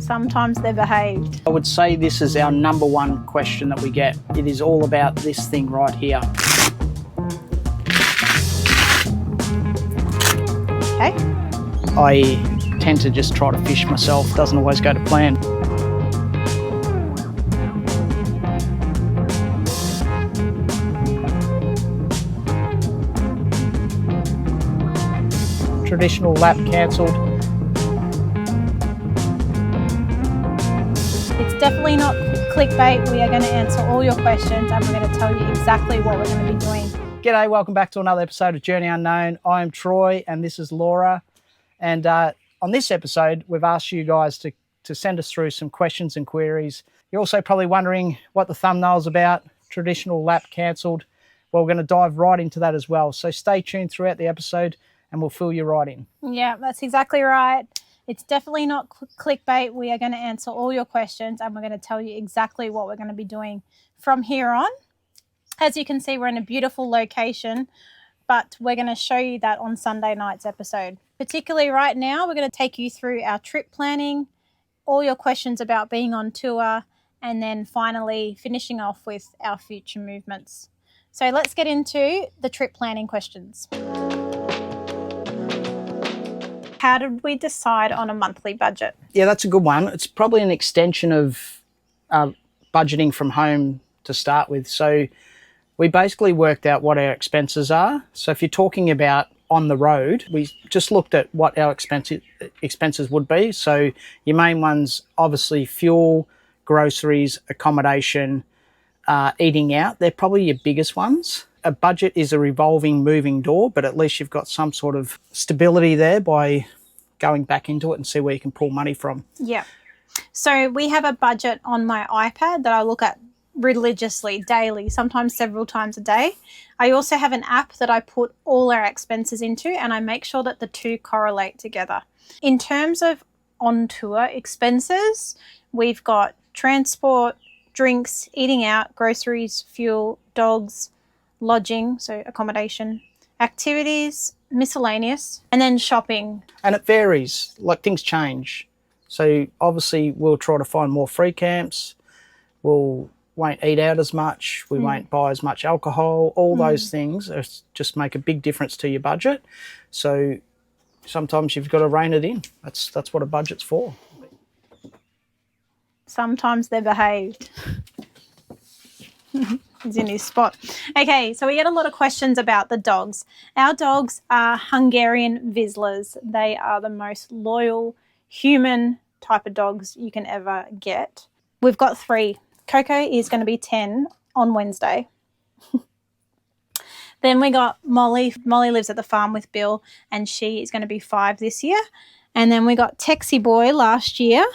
Sometimes they're behaved. I would say this is our number one question that we get. It is all about this thing right here. Okay. I tend to just try to fish myself. Doesn't always go to plan. Traditional lap cancelled. It's definitely not clickbait. We are going to answer all your questions and we're going to tell you exactly what we're going to be doing. G'day, welcome back to another episode of Journey Unknown. I am Troy and this is Laura. And on this episode, we've asked you guys to send us through some questions and queries. You're also probably wondering what the thumbnail's about, traditional lap cancelled. Well, we're going to dive right into that as well. So stay tuned throughout the episode and we'll fill you right in. Yeah, that's exactly right. It's definitely not clickbait. We are going to answer all your questions and we're going to tell you exactly what we're going to be doing from here on. As you can see, we're in a beautiful location, but we're going to show you that on Sunday night's episode. Particularly right now, we're going to take you through our trip planning, all your questions about being on tour, and then finally finishing off with our future movements. So let's get into the trip planning questions. How did we decide on a monthly budget? Yeah, that's a good one. It's probably an extension of budgeting from home to start with. So we basically worked out what our expenses are. So if you're talking about on the road, we just looked at what our expenses would be. So your main ones, obviously fuel, groceries, accommodation, eating out. They're probably your biggest ones. A budget is a revolving moving door, but at least you've got some sort of stability there by going back into it and see where you can pull money from. Yeah. So we have a budget on my iPad that I look at religiously, daily, sometimes several times a day. I also have an app that I put all our expenses into and I make sure that the two correlate together. In terms of on-tour expenses, we've got transport, drinks, eating out, groceries, fuel, dogs, lodging, so accommodation, activities, miscellaneous, and then shopping. And it varies, like things change. So obviously we'll try to find more free camps, won't eat out as much, we won't buy as much alcohol, all those things just make a big difference to your budget. So sometimes you've got to rein it in. That's what a budget's for. Sometimes they're behaved. He's in his spot. Okay, so we get a lot of questions about the dogs. Our dogs are Hungarian Vizslas. They are the most loyal human type of dogs you can ever get. We've got 3. Coco is going to be 10 on Wednesday. Then we got Molly. Molly lives at the farm with Bill and she is going to be 5 this year. And then we got Texie Boy last year.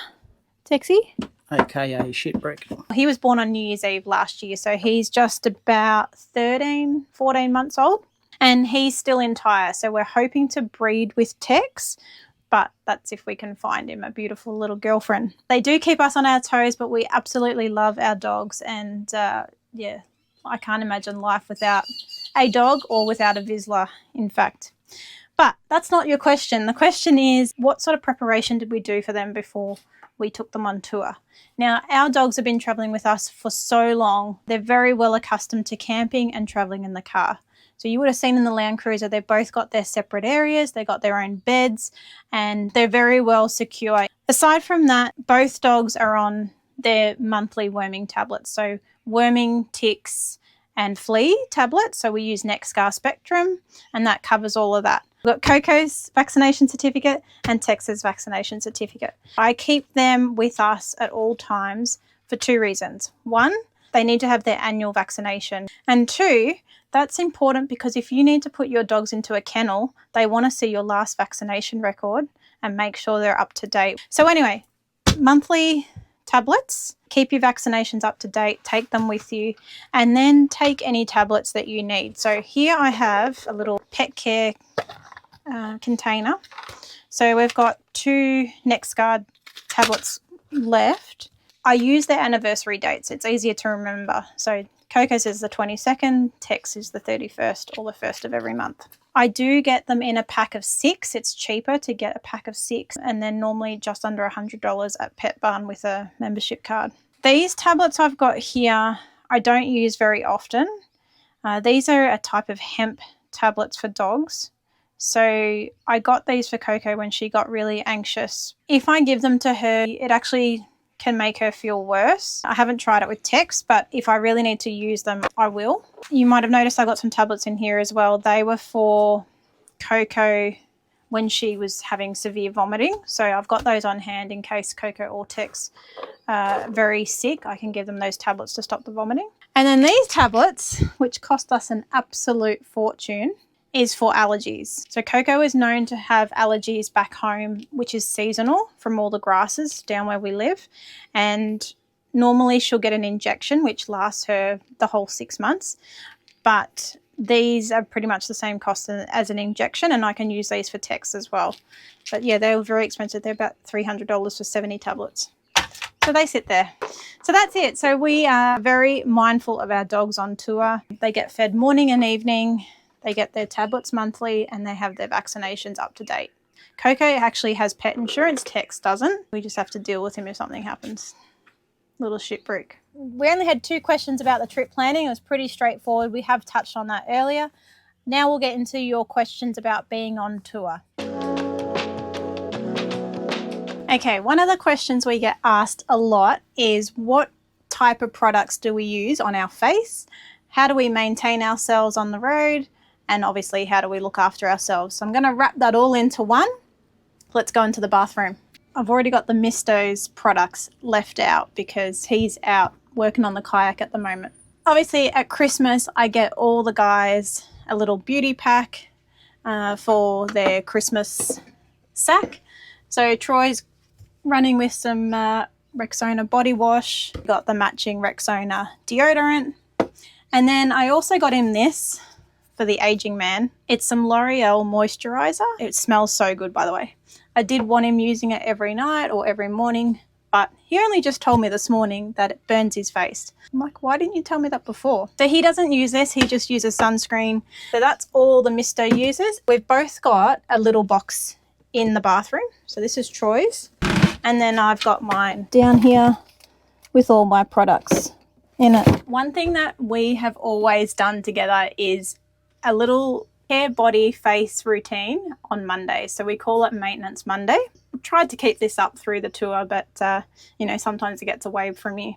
Texie? AKA shitbrick. He was born on New Year's Eve last year, so he's just about 13, 14 months old, and he's still entire. So we're hoping to breed with Tex, but that's if we can find him a beautiful little girlfriend. They do keep us on our toes, but we absolutely love our dogs, and yeah, I can't imagine life without a dog or without a Vizsla, in fact. But that's not your question. The question is, what sort of preparation did we do for them before we took them on tour? Now, our dogs have been traveling with us for so long. They're very well accustomed to camping and traveling in the car. So you would have seen in the Land Cruiser, they've both got their separate areas. They've got their own beds and they're very well secure. Aside from that, both dogs are on their monthly worming tablets. So worming, ticks and flea tablets. So we use NextScar Spectrum and that covers all of that. We've got Coco's vaccination certificate and Tex's vaccination certificate. I keep them with us at all times for 2 reasons. 1, they need to have their annual vaccination. And 2, that's important because if you need to put your dogs into a kennel, they want to see your last vaccination record and make sure they're up to date. So anyway, monthly tablets, keep your vaccinations up to date, take them with you, and then take any tablets that you need. So here I have a little pet care container. So we've got 2 NextGuard tablets left. I use their anniversary dates. It's easier to remember. So Coco's is the 22nd, Tex is the 31st or the 1st of every month. I do get them in a pack of 6. It's cheaper to get a pack of 6, and then normally just under $100 at Pet Barn with a membership card. These tablets I've got here, I don't use very often. These are a type of hemp tablets for dogs. So I got these for Coco when she got really anxious. If I give them to her, it actually can make her feel worse. I haven't tried it with Tex, but if I really need to use them, I will. You might have noticed I got some tablets in here as well. They were for Coco when she was having severe vomiting. So I've got those on hand in case Coco or Tex are very sick. I can give them those tablets to stop the vomiting. And then these tablets, which cost us an absolute fortune, is for allergies. So Coco is known to have allergies back home, which is seasonal from all the grasses down where we live. And normally she'll get an injection, which lasts her the whole 6 months. But these are pretty much the same cost as an injection, and I can use these for Tex as well. But yeah, they were very expensive. They're about $300 for 70 tablets. So they sit there. So that's it. So we are very mindful of our dogs on tour. They get fed morning and evening. They get their tablets monthly, and they have their vaccinations up to date. Coco actually has pet insurance. Tex doesn't. We just have to deal with him if something happens. Little shit brick. We only had 2 questions about the trip planning. It was pretty straightforward. We have touched on that earlier. Now we'll get into your questions about being on tour. Okay, one of the questions we get asked a lot is what type of products do we use on our face? How do we maintain ourselves on the road? And obviously, how do we look after ourselves? So I'm going to wrap that all into one. Let's go into the bathroom. I've already got the Misto's products left out because he's out working on the kayak at the moment. Obviously, at Christmas, I get all the guys a little beauty pack for their Christmas sack. So Troy's running with some Rexona body wash. Got the matching Rexona deodorant. And then I also got him this for the aging man. It's some L'Oreal moisturizer. It smells so good, by the way. I did want him using it every night or every morning, but he only just told me this morning that it burns his face. I'm like, why didn't you tell me that before? So he doesn't use this. He just uses sunscreen. So that's all the Misto uses. We've both got a little box in the bathroom. So this is Troy's. And then I've got mine down here with all my products in it. One thing that we have always done together is a little hair, body, face routine on Mondays. So we call it Maintenance Monday. We tried to keep this up through the tour, but sometimes it gets away from you.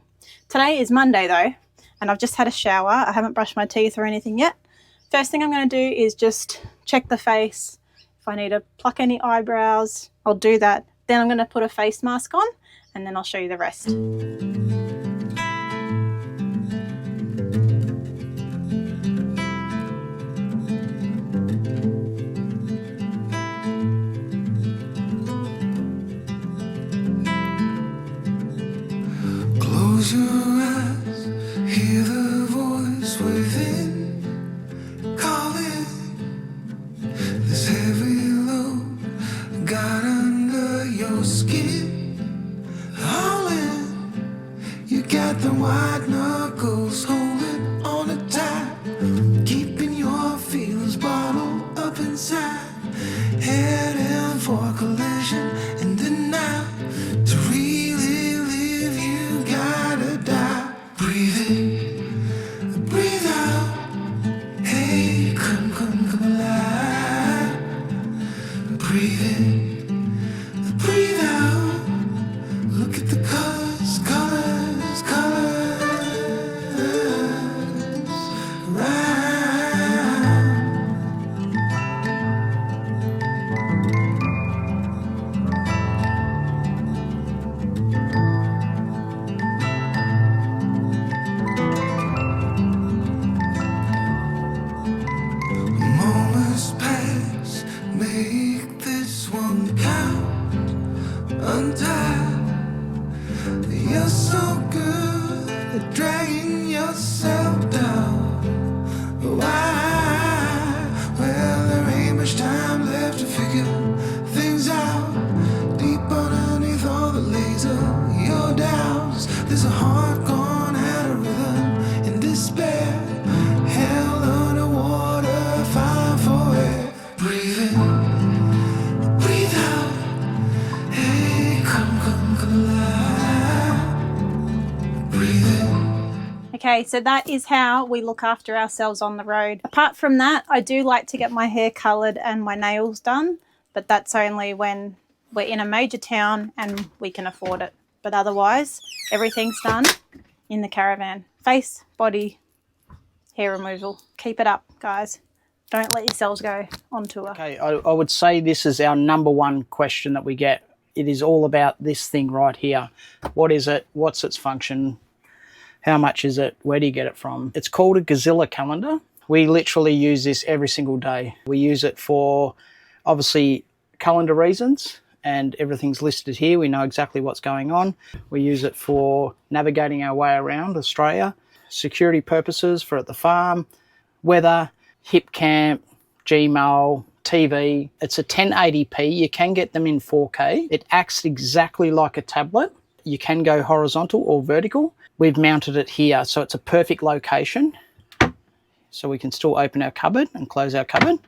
Today is Monday though, and I've just had a shower. I haven't brushed my teeth or anything yet. First thing I'm going to do is just check the face. If I need to pluck any eyebrows, I'll do that. Then I'm going to put a face mask on, and then I'll show you the rest. Close your eyes, hear the voice within, calling this heavy load got under your skin, hauling. You got the white knuckles holding on it tight, keeping your feelings bottled up inside, heading for a collision in the night. To really live, you gotta die. Breathe in, breathe out. Hey, come alive. Breathe in, breathe out. Look at the colors, colors, colors. Right. Moments pass, make this one count. Untie. You're so good at dragging yourself down. Why? Well, there ain't much time left to figure things out. Deep underneath all the laser, your doubts. There's a heart gone out of rhythm in despair. Held underwater, fine for air. Okay, so that is how we look after ourselves on the road. Apart from that, I do like to get my hair coloured and my nails done, but that's only when we're in a major town and we can afford it. But otherwise, everything's done in the caravan. Face, body, hair removal. Keep it up, guys. Don't let yourselves go on tour. Okay, I would say this is our number one question that we get. It is all about this thing right here. What is it? What's its function? How much is it? Where do you get it from? It's called a Gazilla calendar. We literally use this every single day. We use it for, obviously, calendar reasons, and everything's listed here. We know exactly what's going on. We use it for navigating our way around Australia, security purposes for at the farm, weather, Hipcamp, Gmail, TV. It's a 1080p. You can get them in 4K. It acts exactly like a tablet. You can go horizontal or vertical. We've mounted it here, so it's a perfect location. So we can still open our cupboard and close our cupboard.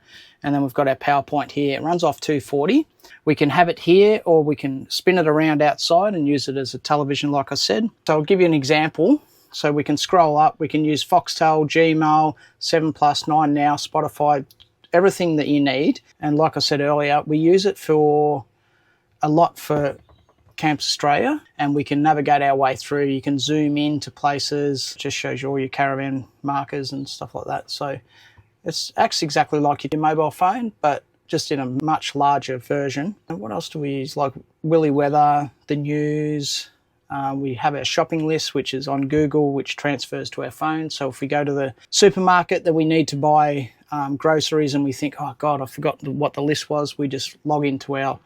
And then we've got our PowerPoint here. It runs off 240. We can have it here, or we can spin it around outside and use it as a television, like I said. So I'll give you an example. So we can scroll up. We can use Foxtel, Gmail, 7plus, 9 Now, Spotify, everything that you need. And like I said earlier, we use it for a lot for Camps Australia, and we can navigate our way through. You can zoom into places, just shows you all your caravan markers and stuff like that. So it acts exactly like your mobile phone, but just in a much larger version. And what else do we use? Like Willy Weather, the news. We have our shopping list, which is on Google, which transfers to our phone. So if we go to the supermarket that we need to buy groceries and we think, oh God, I forgot what the list was, we just log into our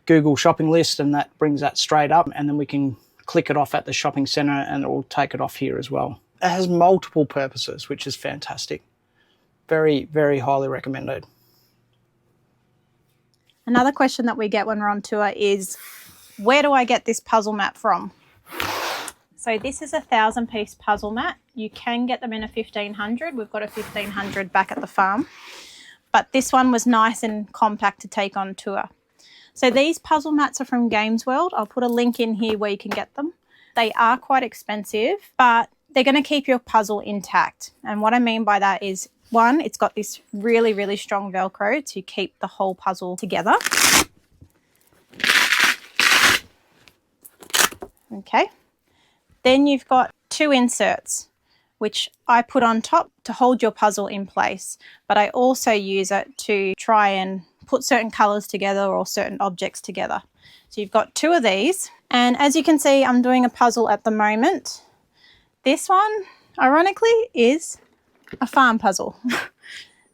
Google shopping list and that brings that straight up, and then we can click it off at the shopping centre and it will take it off here as well. It has multiple purposes, which is fantastic. Very, very highly recommended. Another question that we get when we're on tour is, where do I get this puzzle mat from? So this is a 1,000-piece puzzle mat. You can get them in a 1,500. We've got a 1,500 back at the farm. But this one was nice and compact to take on tour. So these puzzle mats are from Games World. I'll put a link in here where you can get them. They are quite expensive, but they're going to keep your puzzle intact. And what I mean by that is, one, it's got this really, really strong Velcro to keep the whole puzzle together. Okay. Then you've got 2 inserts, which I put on top to hold your puzzle in place. But I also use it to try and put certain colours together or certain objects together. So you've got 2 of these. And as you can see, I'm doing a puzzle at the moment. This one, ironically, is a farm puzzle.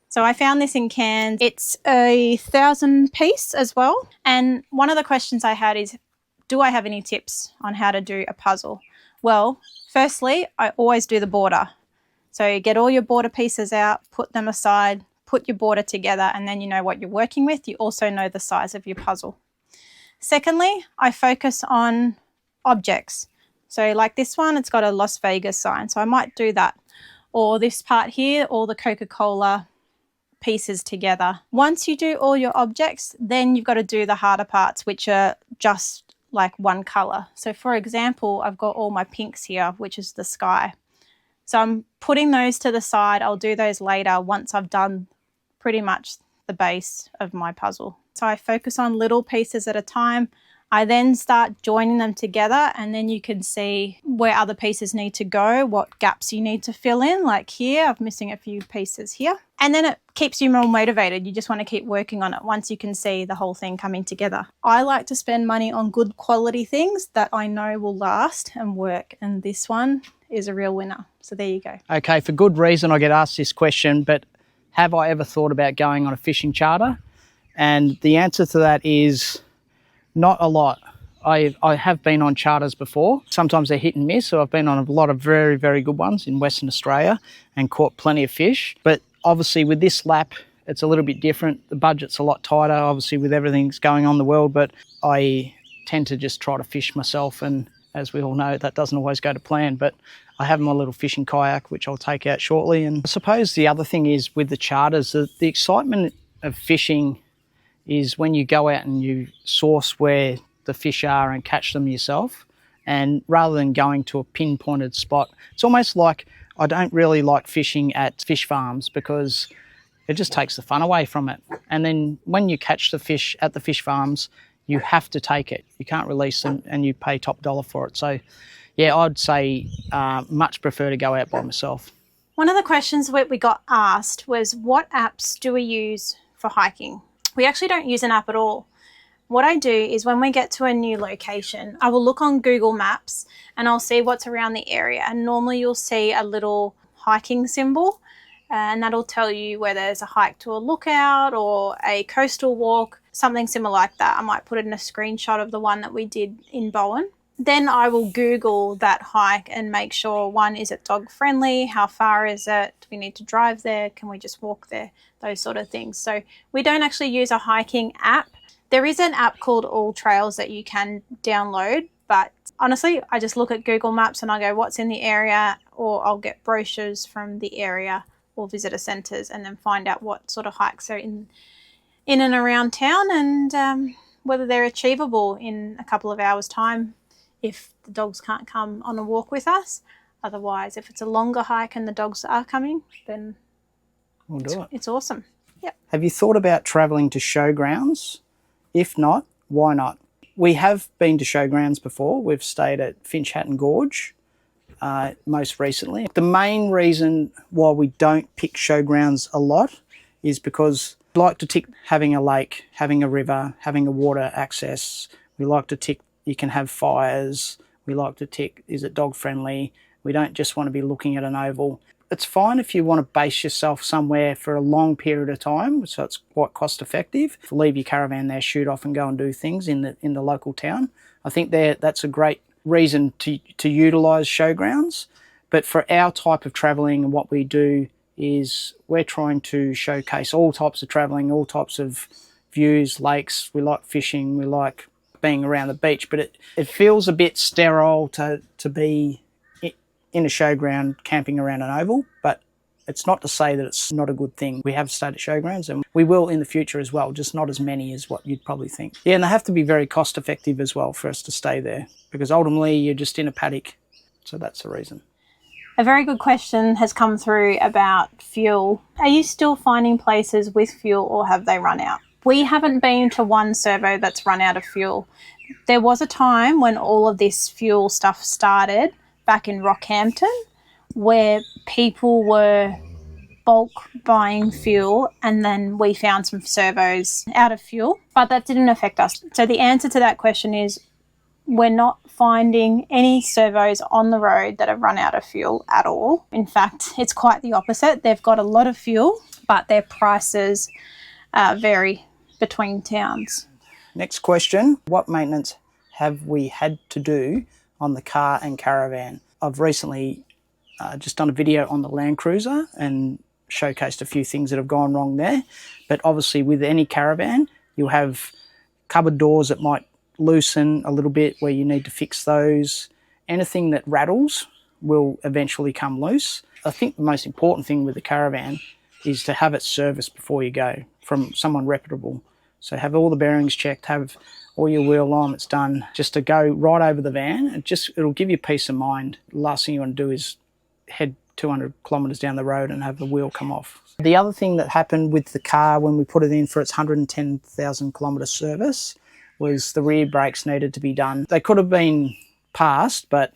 So I found this in Cairns. It's a 1,000-piece as well. And one of the questions I had is, do I have any tips on how to do a puzzle? Well, firstly, I always do the border. So get all your border pieces out, put them aside, put your border together, and then you know what you're working with. You also know the size of your puzzle. Secondly, I focus on objects. So like this one, it's got a Las Vegas sign, so I might do that. Or this part here, all the Coca-Cola pieces together. Once you do all your objects, then you've got to do the harder parts, which are just like one colour. So for example, I've got all my pinks here, which is the sky. So I'm putting those to the side. I'll do those later once I've done pretty much the base of my puzzle. So I focus on little pieces at a time. I then start joining them together, and then you can see where other pieces need to go, what gaps you need to fill in. Like here, I'm missing a few pieces here. And then it keeps you more motivated. You just want to keep working on it once you can see the whole thing coming together. I like to spend money on good quality things that I know will last and work. And this one is a real winner. So there you go. Okay, for good reason I get asked this question, but have I ever thought about going on a fishing charter? And the answer to that is not a lot. I have been on charters before. Sometimes they're hit and miss, so I've been on a lot of very, very good ones in Western Australia and caught plenty of fish. But obviously with this lap, it's a little bit different. The budget's a lot tighter, obviously with everything that's going on in the world, but I tend to just try to fish myself, and as we all know, that doesn't always go to plan. But I have my little fishing kayak, which I'll take out shortly. And I suppose the other thing is with the charters, the excitement of fishing is when you go out and you source where the fish are and catch them yourself. And rather than going to a pinpointed spot, it's almost like I don't really like fishing at fish farms because it just takes the fun away from it. And then when you catch the fish at the fish farms, you have to take it. You can't release them and you pay top dollar for it. So, yeah, I'd say much prefer to go out by myself. One of the questions that we got asked was, what apps do we use for hiking? We actually don't use an app at all. What I do is when we get to a new location, I will look on Google Maps and I'll see what's around the area. And normally you'll see a little hiking symbol, and that'll tell you where there's a hike to a lookout or a coastal walk, something similar like that. I might put it in a screenshot of the one that we did in Bowen. Then I will Google that hike and make sure, one, is it dog friendly? How far is it? Do we need to drive there? Can we just walk there? Those sort of things. So we don't actually use a hiking app. There is an app called All Trails that you can download, but honestly, I just look at Google Maps and I go, what's in the area? Or I'll get brochures from the area or visitor centres and then find out what sort of hikes are in and around town, and whether they're achievable in a couple of hours' time if the dogs can't come on a walk with us. Otherwise, if it's a longer hike and the dogs are coming, then we'll do it. It's awesome. Yep. Have you thought about travelling to showgrounds? If not, why not? We have been to showgrounds before. We've stayed at Finch Hatton Gorge most recently. The main reason why we don't pick showgrounds a lot is because we like to tick having a lake, having a river, having a water access. We like to tick you can have fires. We like to tick, is it dog friendly? We don't just want to be looking at an oval. It's fine if you want to base yourself somewhere for a long period of time, so it's quite cost effective. Leave your caravan there, shoot off and go and do things in the local town. I think that's a great reason to utilise showgrounds. But for our type of travelling and what we do is we're trying to showcase all types of travelling, all types of views, lakes. We like fishing, we like being around the beach, but it feels a bit sterile to be in a showground camping around an oval, but it's not to say that it's not a good thing. We have stayed at showgrounds and we will in the future as well, just not as many as what you'd probably think. Yeah, and they have to be very cost effective as well for us to stay there, because ultimately you're just in a paddock, so that's the reason. A very good question has come through about fuel. Are you still finding places with fuel or have they run out? We haven't been to one servo that's run out of fuel. There was a time when all of this fuel stuff started back in Rockhampton, where people were bulk buying fuel, and then we found some servos out of fuel, but that didn't affect us. So the answer to that question is we're not finding any servos on the road that have run out of fuel at all. In fact, it's quite the opposite. They've got a lot of fuel, but their prices vary between towns. Next question, what maintenance have we had to do on the car and caravan? I've recently just done a video on the Land Cruiser and showcased a few things that have gone wrong there. But obviously with any caravan, you'll have cupboard doors that might loosen a little bit where you need to fix those. Anything that rattles will eventually come loose. I think the most important thing with the caravan is to have it serviced before you go from someone reputable. So have all the bearings checked, have all your wheel alignments done, just to go right over the van. It'll give you peace of mind. The last thing you want to do is head 200 kilometres down the road and have the wheel come off. The other thing that happened with the car when we put it in for its 110,000 kilometre service was the rear brakes needed to be done. They could have been passed, but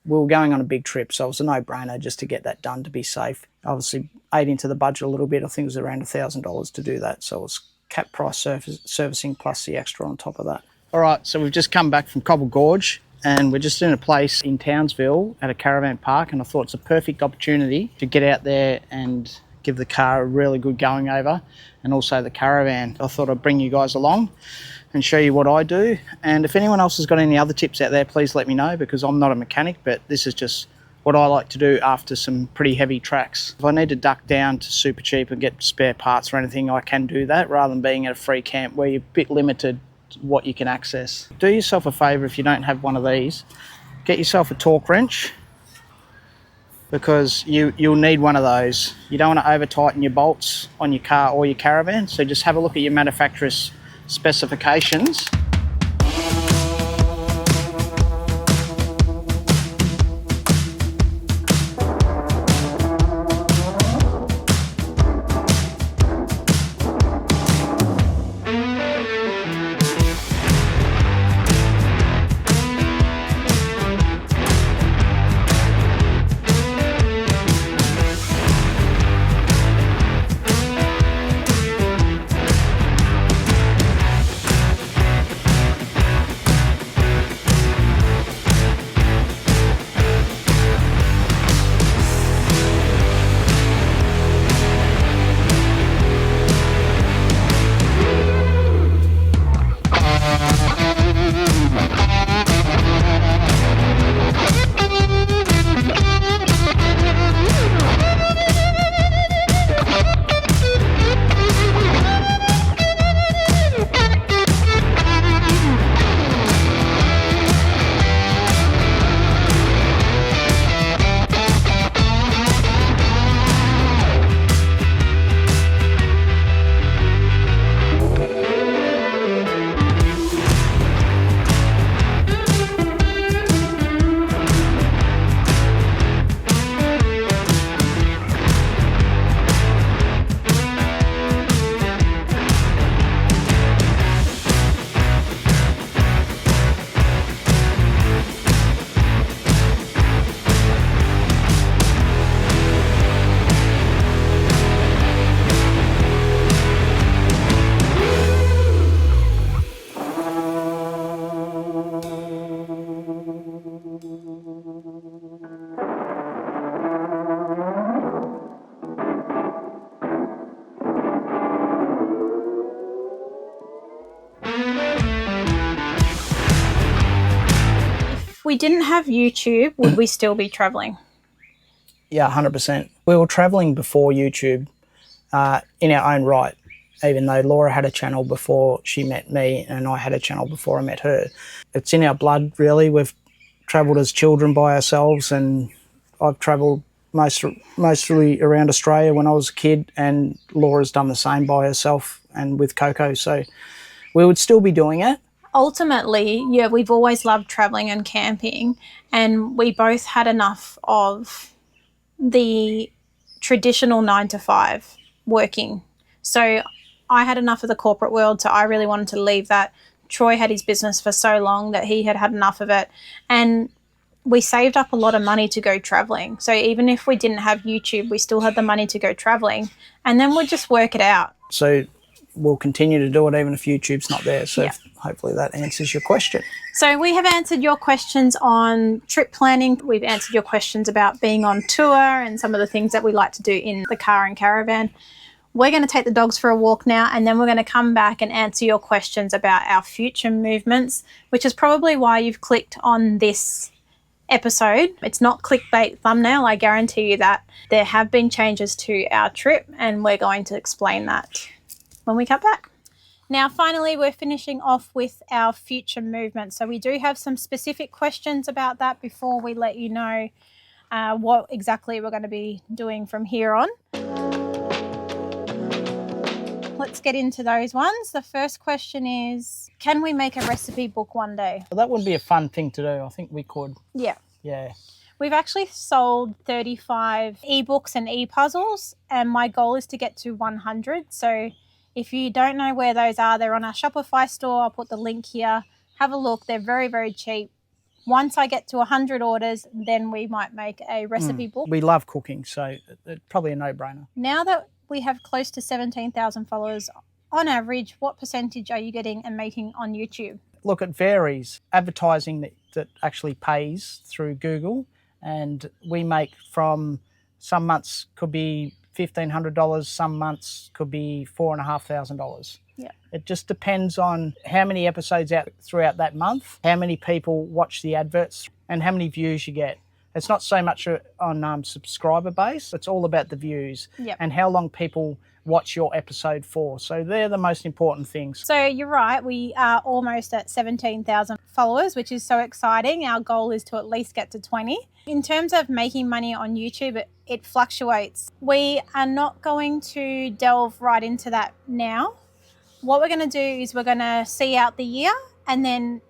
we were going on a big trip, so it was a no-brainer just to get that done to be safe. Obviously, ate into the budget a little bit. I think it was around $1,000 to do that, so it was cap price servicing plus the extra on top of that. All right, so we've just come back from Cobble Gorge and we're just in a place in Townsville at a caravan park, and I thought it's a perfect opportunity to get out there and give the car a really good going over, and also the caravan. I thought I'd bring you guys along and show you what I do. And if anyone else has got any other tips out there, please let me know, because I'm not a mechanic, but this is just what I like to do after some pretty heavy tracks. If I need to duck down to Super Cheap and get spare parts or anything, I can do that, rather than being at a free camp where you're a bit limited to what you can access. Do yourself a favour, if you don't have one of these, get yourself a torque wrench, because you'll need one of those. You don't want to over tighten your bolts on your car or your caravan, so just have a look at your manufacturer's specifications. If we didn't have YouTube, would we still be traveling? Yeah, 100%. We were traveling before YouTube in our own right, even though Laura had a channel before she met me and I had a channel before I met her. It's in our blood, really. We've travelled as children by ourselves, and I've travelled mostly around Australia when I was a kid, and Laura's done the same by herself and with Coco. So we would still be doing it. Ultimately, yeah, we've always loved traveling and camping, and we both had enough of the traditional 9 to 5 working. So I had enough of the corporate world, so I really wanted to leave that. Troy had his business for so long that he had enough of it, and we saved up a lot of money to go traveling. So even if we didn't have YouTube, we still had the money to go traveling, and then we'd just work it out. So we'll continue to do it even if YouTube's not there. So Yeah. hopefully that answers your question. So we have answered your questions on trip planning. We've answered your questions about being on tour and some of the things that we like to do in the car and caravan. We're going to take the dogs for a walk now, and then we're going to come back and answer your questions about our future movements, which is probably why you've clicked on this episode. It's not clickbait thumbnail, I guarantee you that. There have been changes to our trip, and we're going to explain that when we come back. Now, finally, we're finishing off with our future movements. So we do have some specific questions about that before we let you know what exactly we're going to be doing from here on. Let's get into those ones. The first question is, can we make a recipe book one day? Well, that would be a fun thing to do. I think we could. Yeah. Yeah. We've actually sold 35 ebooks and e-puzzles, and my goal is to get to 100. So if you don't know where those are, they're on our Shopify store. I'll put the link here. Have a look. They're very, very cheap. Once I get to 100 orders, then we might make a recipe book. We love cooking, so it's probably a no-brainer. Now that we have close to 17,000 followers, on average, what percentage are you getting and making on YouTube? Look, it varies. Advertising that actually pays through Google, and we make from some months could be $1,500, some months could be $4,500. Yeah. It just depends on how many episodes out throughout that month, how many people watch the adverts, and how many views you get. It's not so much on subscriber base. It's all about the views and how long people watch your episode for. So they're the most important things. So you're right. We are almost at 17,000 followers, which is so exciting. Our goal is to at least get to 20. In terms of making money on YouTube, it fluctuates. We are not going to delve right into that now. What we're going to do is we're going to see out the year, and then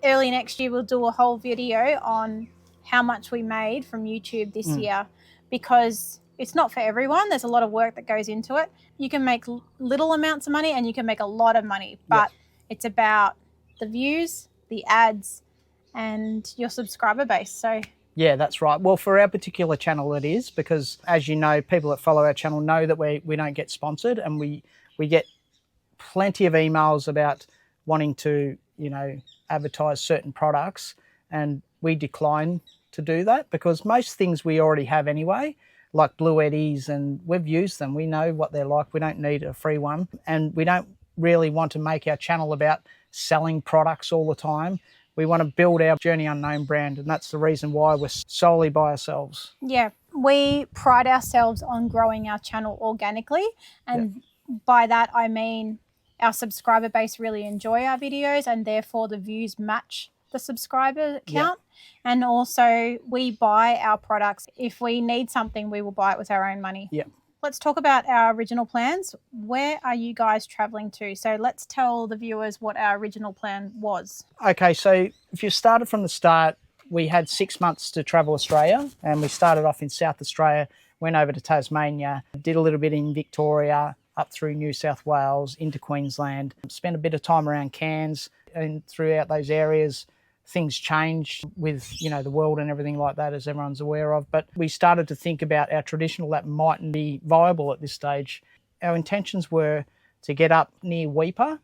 early next year we'll do a whole video on how much we made from YouTube this year, because it's not for everyone. There's a lot of work that goes into it. You can make little amounts of money and you can make a lot of money, but it's about the views, the ads, and your subscriber base. So yeah, that's right. Well, for our particular channel it is, because as you know, people that follow our channel know that we don't get sponsored, and we get plenty of emails about wanting to, advertise certain products, and we decline to do that because most things we already have anyway, like Blue Eddies, and we've used them. We know what they're like. We don't need a free one, and we don't really want to make our channel about selling products all the time. We want to build our Journey Unknown brand, and that's the reason why we're solely by ourselves. Yeah, we pride ourselves on growing our channel organically, and by that I mean our subscriber base really enjoy our videos, and therefore the views match the subscriber count. And also we buy our products. If we need something, we will buy it with our own money. Let's talk about our original plans. Where are you guys traveling to? So let's tell the viewers what our original plan was. Okay, so if you started from the start, we had 6 months to travel Australia, and we started off in South Australia, went over to Tasmania, did a little bit in Victoria, up through New South Wales, into Queensland, spent a bit of time around Cairns, and throughout those areas things changed with, the world and everything like that, as everyone's aware of. But we started to think about our traditional that mightn't be viable at this stage. Our intentions were to get up near Weipa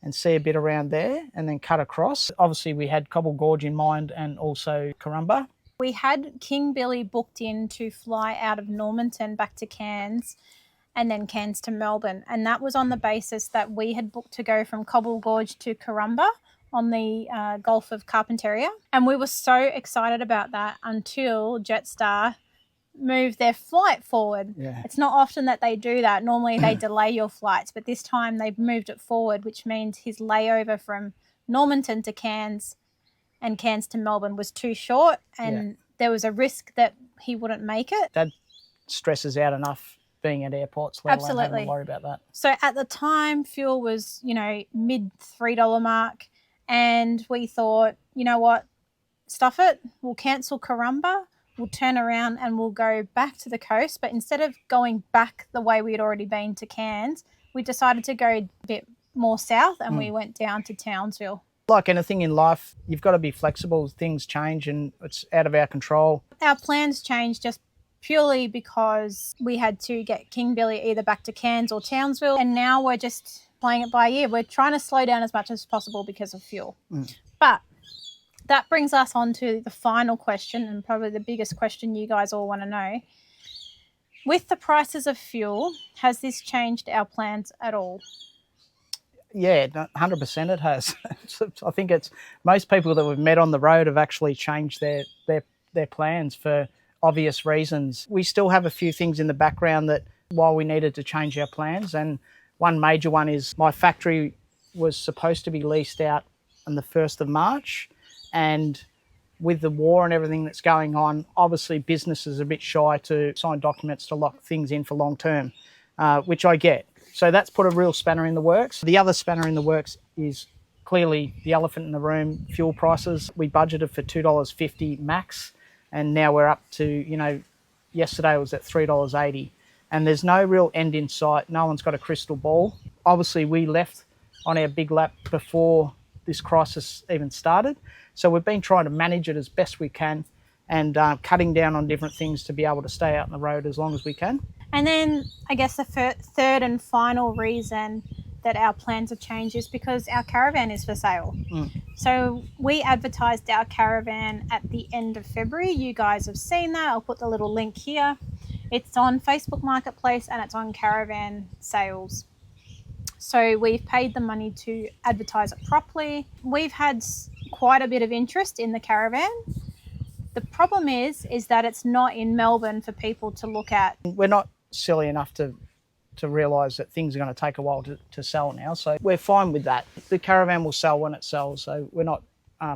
and see a bit around there and then cut across. Obviously, we had Cobble Gorge in mind and also Corumba. We had King Billy booked in to fly out of Normanton back to Cairns and then Cairns to Melbourne. And that was on the basis that we had booked to go from Cobble Gorge to Corumba on the Gulf of Carpentaria. And we were so excited about that until Jetstar moved their flight forward. Yeah. It's not often that they do that. Normally they delay your flights, but this time they've moved it forward, which means his layover from Normanton to Cairns and Cairns to Melbourne was too short, and there was a risk that he wouldn't make it. That stresses out enough being at airports, let alone having to worry about that. So at the time, fuel was, mid $3 mark, and we thought, you know what, stuff it, we'll cancel Karumba, we'll turn around and we'll go back to the coast. But instead of going back the way we had already been to Cairns, we decided to go a bit more south, and we went down to Townsville. Like anything in life, you've got to be flexible. Things change and it's out of our control. Our plans changed just purely because we had to get King Billy either back to Cairns or Townsville, and now we're just playing it by ear. We're trying to slow down as much as possible because of fuel. But that brings us on to the final question, and probably the biggest question you guys all want to know. With the prices of fuel, has this changed our plans at all? Yeah, 100% it has. I think it's most people that we've met on the road have actually changed their plans for obvious reasons. We still have a few things in the background that while we needed to change our plans, and one major one is my factory was supposed to be leased out on the 1st of March, and with the war and everything that's going on, obviously businesses are a bit shy to sign documents to lock things in for long term, which I get. So that's put a real spanner in the works. The other spanner in the works is clearly the elephant in the room, fuel prices. We budgeted for $2.50 max, and now we're up to, yesterday it was at $3.80. And there's no real end in sight. No one's got a crystal ball. Obviously, we left on our big lap before this crisis even started. So we've been trying to manage it as best we can, and cutting down on different things to be able to stay out on the road as long as we can. And then I guess the third and final reason that our plans have changed is because our caravan is for sale. So we advertised our caravan at the end of February. You guys have seen that. I'll put the little link here. It's on Facebook Marketplace and it's on Caravan Sales. So we've paid the money to advertise it properly. We've had quite a bit of interest in the caravan. The problem is that it's not in Melbourne for people to look at. We're not silly enough to realise that things are going to take a while to sell now, so we're fine with that. The caravan will sell when it sells, so we're not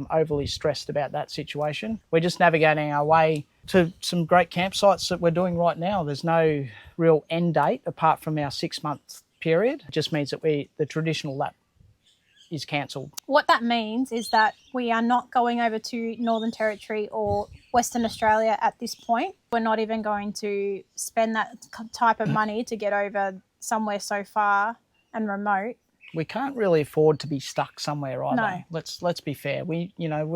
overly stressed about that situation. We're just navigating our way to some great campsites that we're doing right now. There's no real end date apart from our 6-month period. It just means that the traditional lap is cancelled. What that means is that we are not going over to Northern Territory or Western Australia at this point. We're not even going to spend that type of money to get over somewhere so far and remote. We can't really afford to be stuck somewhere either. No. Let's be fair. We've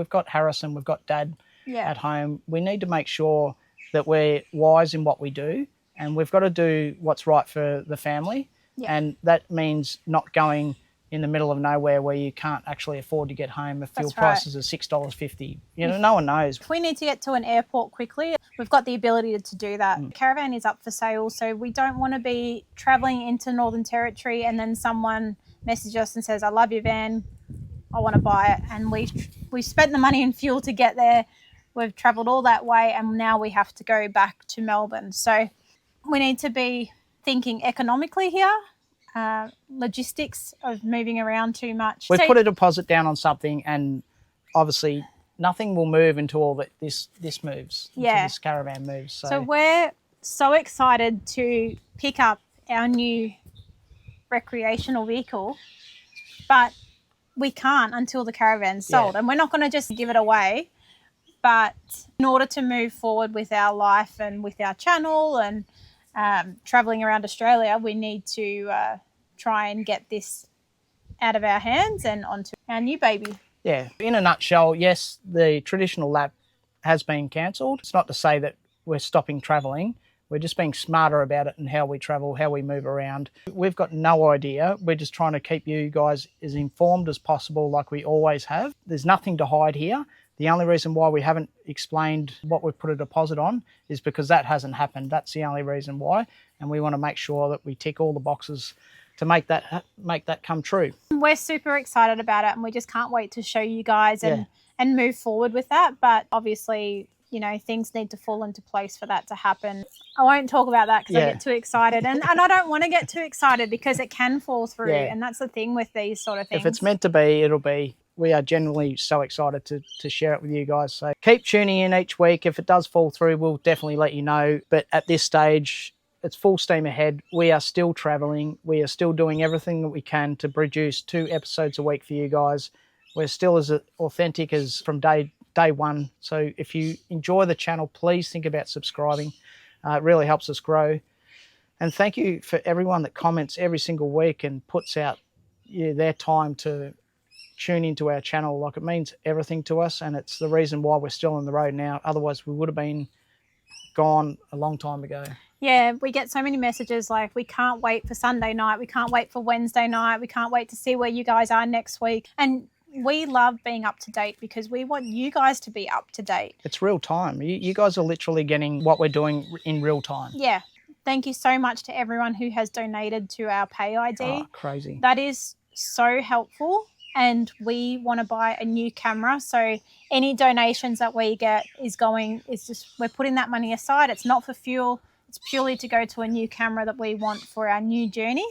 got Harrison, we've got Dad at home. We need to make sure that we're wise in what we do, and we've got to do what's right for the family. Yeah. And that means not going in the middle of nowhere where you can't actually afford to get home if fuel prices are $6.50. No one knows. If we need to get to an airport quickly, we've got the ability to do that. Caravan is up for sale, so we don't want to be travelling into Northern Territory and then someone messages us and says, I love your van, I want to buy it. And we've spent the money in fuel to get there. We've travelled all that way and now we have to go back to Melbourne. So we need to be thinking economically here. Logistics of moving around too much. We've put a deposit down on something, and obviously nothing will move until all this moves. Until this caravan moves. So we're so excited to pick up our new recreational vehicle, but we can't until the caravan's sold. And we're not going to just give it away, but in order to move forward with our life and with our channel and travelling around Australia, we need to try and get this out of our hands and onto our new baby. Yeah, in a nutshell, yes, the traditional lap has been cancelled. It's not to say that we're stopping travelling. We're just being smarter about it and how we travel, how we move around. We've got no idea. We're just trying to keep you guys as informed as possible like we always have. There's nothing to hide here. The only reason why we haven't explained what we've put a deposit on is because that hasn't happened. That's the only reason why. And we want to make sure that we tick all the boxes to make that come true. We're super excited about it, and we just can't wait to show you guys and move forward with that. But obviously, you know, things need to fall into place for that to happen. I won't talk about that because I get too excited, and I don't want to get too excited because it can fall through, and that's the thing with these sort of things. If it's meant to be, it'll be. We are genuinely so excited to share it with you guys. So keep tuning in each week. If it does fall through, we'll definitely let you know. But at this stage, it's full steam ahead. We are still traveling. We are still doing everything that we can to produce 2 episodes a week for you guys. We're still as authentic as from day one. So if you enjoy the channel, please think about subscribing. It really helps us grow. And thank you for everyone that comments every single week and puts out their time to tune into our channel. Like, it means everything to us, and it's the reason why we're still on the road now. Otherwise we would have been gone a long time ago. Yeah, we get so many messages like, we can't wait for Sunday night, we can't wait for Wednesday night, we can't wait to see where you guys are next week. And we love being up to date because we want you guys to be up to date. It's real time. You guys are literally getting what we're doing in real time. Yeah. Thank you so much to everyone who has donated to our Pay ID. Oh, crazy. That is so helpful. And we want to buy a new camera. So any donations that we get we're putting that money aside. It's not for fuel. It's purely to go to a new camera that we want for our new journey.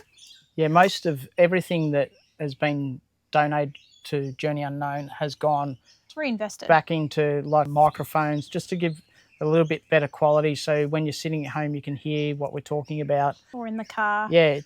Yeah, most of everything that has been donated to Journey Unknown has gone reinvested back into like microphones, just to give a little bit better quality. So when you're sitting at home, you can hear what we're talking about. Or in the car. Yeah,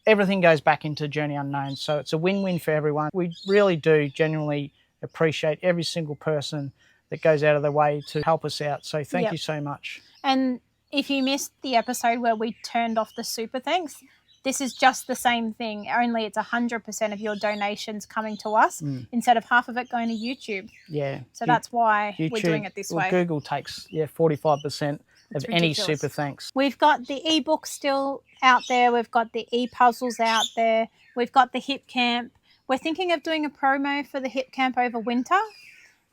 everything goes back into Journey Unknown. So it's a win-win for everyone. We really do genuinely appreciate every single person that goes out of their way to help us out. So thank you so much. And if you missed the episode where we turned off the super thanks, this is just the same thing, only it's 100% of your donations coming to us instead of half of it going to YouTube. Yeah. So that's why YouTube, we're doing it this way. Google takes 45% of any super thanks. We've got the ebook still out there. We've got the e-puzzles out there. We've got the Hipcamp. We're thinking of doing a promo for the Hipcamp over winter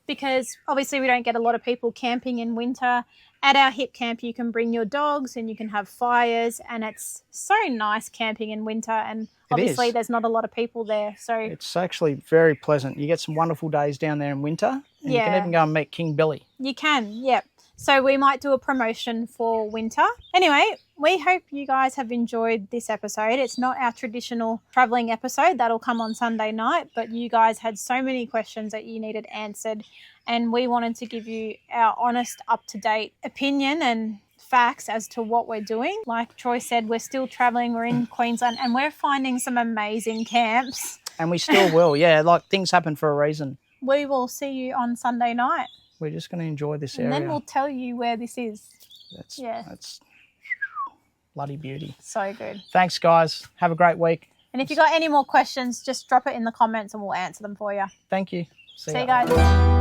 because obviously we don't get a lot of people camping in winter. At our Hipcamp, you can bring your dogs and you can have fires, and it's so nice camping in winter. And obviously there's not a lot of people there. So it's actually very pleasant. You get some wonderful days down there in winter, and you can even go and meet King Billy. You can, yep. So we might do a promotion for winter. Anyway, we hope you guys have enjoyed this episode. It's not our traditional traveling episode. That'll come on Sunday night. But you guys had so many questions that you needed answered. And we wanted to give you our honest, up-to-date opinion and facts as to what we're doing. Like Troy said, we're still traveling. We're in Queensland and we're finding some amazing camps. And we still will. Yeah, like things happen for a reason. We will see you on Sunday night. We're just going to enjoy this area. And then we'll tell you where this is. That's bloody beauty. So good. Thanks, guys. Have a great week. And if you've got any more questions, just drop it in the comments and we'll answer them for you. Thank you. See you guys.